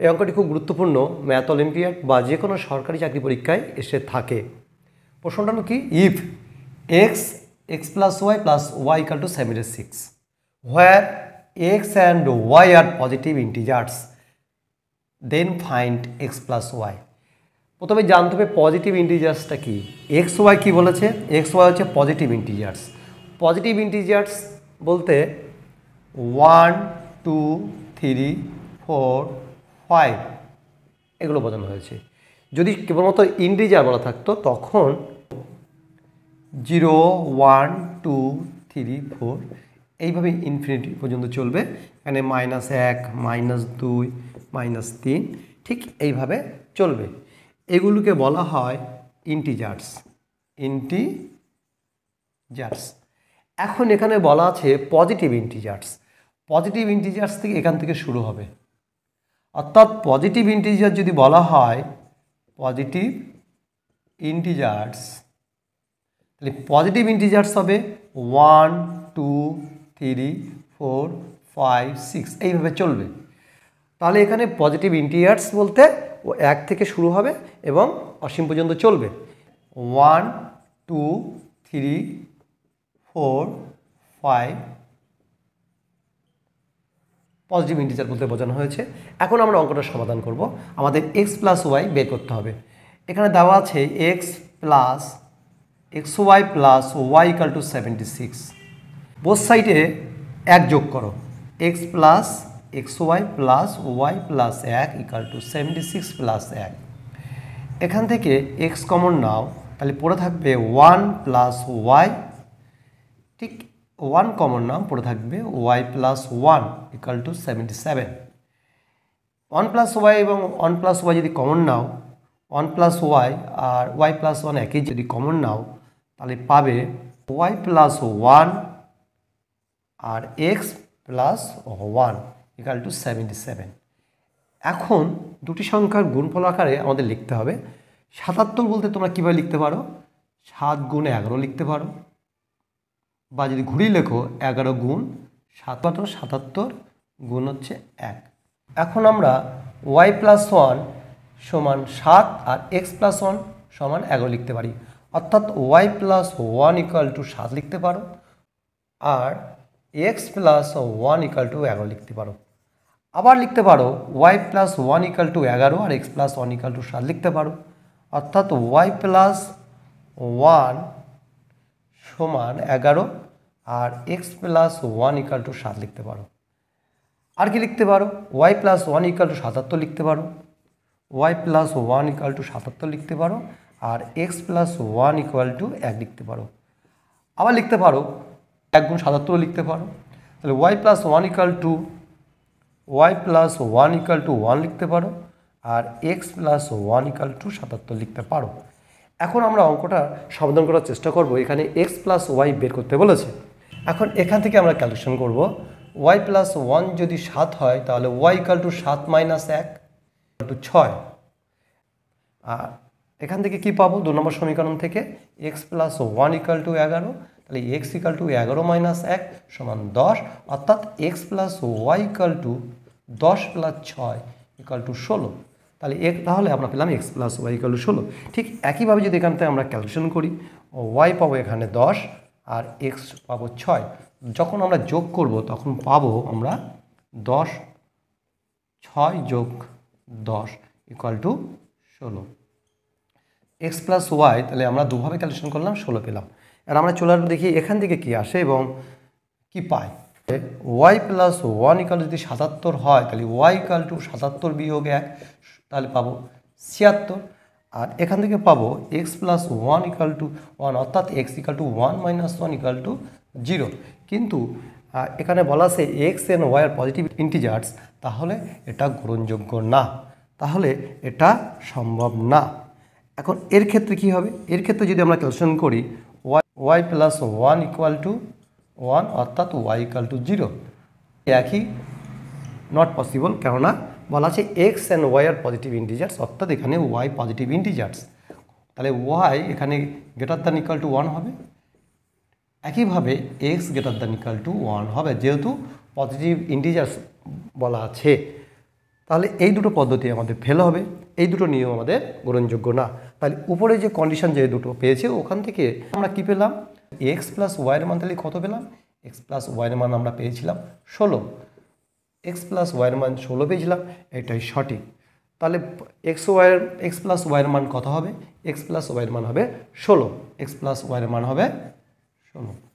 এই অঙ্কটি খুব গুরুত্বপূর্ণ, ম্যাথ অলিম্পিয়াড বা যে কোনো সরকারি চাকরি পরীক্ষায় এসে থাকে। প্রশ্নটা হলো কি, if x plus y equal to 76, where x and y are positive integers, then find x plus y. প্রথমে জানতে হবে পজিটিভ ইন্টিজার্সটা কি। এক্স ওয়াই কী বলেছে? এক্স ওয়াই হচ্ছে পজিটিভ ইন্টিজার্স। পজিটিভ ইন্টিজার্স বলতে 1, 2, 3, 4, 5 এগুলো বোঝানো হয়েছে। যদি কেবলমাত্র ইন্টিজার বলা থাকতো তখন 0, 1, 2, 3, 4 এইভাবে ইনফিনিটি পর্যন্ত চলবে। এখানে -1, -2, -3 ঠিক এইভাবে চলবে। এগুলোকে বলা হয় ইন্টিজার্স। এখন এখানে বলা আছে পজিটিভ ইন্টিজার্স। পজিটিভ ইন্টিজার্স থেকে এখান থেকে শুরু হবে, অর্থাৎ পজিটিভ ইন্টিজার যদি বলা হয় পজিটিভ ইন্টিজার্স, তাহলে পজিটিভ ইন্টিজার্স হবে 1, 2, 3, 4, 5, 6 এইভাবে চলবে। তাহলে এখানে পজিটিভ ইন্টিজার্স বলতে ও 1 থেকে শুরু হবে এবং অসীম পর্যন্ত চলবে। 1, 2, 3, 4, 5 পজিটিভ ইন্টিজার বলতে বোঝানো হয়েছে। এখন আমরা অঙ্কটা সমাধান করব। আমাদের এক্স প্লাস ওয়াই বের করতে হবে। এখানে দেওয়া আছে x y plus y equal to 76। Both সাইডে 1 যোগ করো, x y plus y plus 1 equal to 76 plus 1। এখান থেকে এক্স কমন নাও, তাহলে পড়ে থাকবে 1 প্লাস ওয়াই, ঠিক 1 কমন নাও, পড়ে থাকবে y plus 1 equal to 77। 1 plus y এবং 1 প্লাস ওয়াই যদি কমন নাও, 1 প্লাস ওয়াই আর ওয়াই প্লাস 1 একই যদি কমন নাও, তাহলে পাবে ওয়াই প্লাস 1 আর এক্স প্লাস 1 ইকাল টু 77। এখন দুটি সংখ্যার গুণফল আকারে আমাদের লিখতে হবে। 77 বলতে তোমরা কীভাবে লিখতে পারো? 7 গুণ 11 লিখতে পারো, বা যদি ঘুরিয়ে লেখো 11 গুণ 77 গুণ হচ্ছে 1। এখন আমরা ওয়াই প্লাস 1 সমান 7 আর এক্স প্লাস 1 সমান 11 লিখতে পারি, অর্থাৎ ওয়াই প্লাস 1 ইকুয়াল টু 7 লিখতে পারো আর এক্স প্লাস 1 ইকুয়াল টু 11 লিখতে পারো। আবার লিখতে পারো ওয়াই প্লাস 1 ইকুয়াল টু 11 আর এক্স প্লাস 1 ইকুয়াল টু 7 লিখতে পারো, অর্থাৎ ওয়াই প্লাস 1 সমান 11 আর এক্স প্লাস 1 ইকুয়াল টু 7 লিখতে পারো। আর কি লিখতে পারো? ওয়াই প্লাস 1 ইকুয়াল টু 77 লিখতে পারো, ওয়াই প্লাস 1 ইকুয়াল টু 77 লিখতে পারো আর এক্স প্লাস 1 ইকুয়াল টু 1 লিখতে পারো। আবার লিখতে পারো 1 গুণ 77 লিখতে পারো, তাহলে ওয়াই প্লাস 1 ইকুয়াল টু 1 লিখতে পারো আর এক্স প্লাস 1 ইকুয়াল টু 77 লিখতে পারো। এখন আমরা অঙ্কটা সমাধান করার চেষ্টা করব। এখানে এক্স প্লাস ওয়াই বের করতে বলেছে। এখন এখান থেকে আমরা ক্যালকুলেশন করব। ওয়াই প্লাস 1 যদি 7 হয় তাহলে y equal to 7 minus 1 to 6। আর এখান থেকে কি পাবো? 2 নম্বর সমীকরণ থেকে এক্স প্লাস 1 ইকুয়াল টু 11, তাহলে এক্স ইকুয়াল টু 11 মাইনাস 1 সমান 10, অর্থাৎ x plus y equal to 10 plus 6 equal to 16। তাহলে আমরা পেলাম x plus y equal to 16। ঠিক একইভাবে যদি এখান থেকে আমরা ক্যালকুলেশন করি, ওয়াই পাবো এখানে 10 আর এক্স পাবো 6। যখন আমরা যোগ করব তখন পাবো আমরা 10, 6 যোগ 10 equal to 16। X plus y তাহলে আমরা দুভাবে ক্যালকুলেশন করলাম, 16 পেলাম। আর আমরা চলে আসবো দেখি এখান থেকে কি আসে এবং কি পাই। ওয়াই প্লাস 1 ইকুয়াল যদি 77 হয় তাহলে ওয়াই ইকুয়াল টু 77 বিয়োগ 1, তাহলে পাবো 76। আর এখান থেকে পাবো এক্স প্লাস 1 ইকুয়াল টু 1, অর্থাৎ x equal to 1 minus 1 equal to 0। কিন্তু এখানে বলা আছে x and y are positive integers, তাহলে এটা গ্রহণযোগ্য না, তাহলে এটা সম্ভব না। এখন এর ক্ষেত্রে কি হবে? এর ক্ষেত্রে যদি আমরা ক্যালকুলেশন করি ওয়াই প্লাস 1 ইকুয়াল টু 1, অর্থাৎ ওয়াই ইকুয়াল টু 0, একই নট পসিবল, কেননা বলা আছে x and y are positive integers, অর্থাৎ এখানে ওয়াই পজিটিভ ইন্টিজার্স, তাহলে ওয়াই এখানে গ্রেটার দ্যান ইকুয়াল টু 1 হবে। একইভাবে x greater than equal to 1 হবে, যেহেতু পজিটিভ ইন্টিজার্স বলা আছে। তাহলে এই দুটো পদ্ধতি আমাদের ফেল হবে, এই দুটো নিয়ম আমাদের গ্রহণযোগ্য না। তাহলে উপরে যে কন্ডিশন যে দুটো পেয়েছে ওখান থেকে আমরা কি পেলাম, এক্স প্লাস ওয়াইয়ের মান তাহলে কত পেলাম, এক্স প্লাস ওয়াইয়ের মান আমরা পেয়েছিলাম 16, এক্স প্লাস ওয়াইয়ের মান 16 পেয়েছিলাম, এটাই সঠিক। তাহলে এক্স প্লাস ওয়াইয়ের মান কত হবে, এক্স প্লাস ওয়াইয়ের মান হবে 16, এক্স প্লাস ওয়াইয়ের মান হবে 16।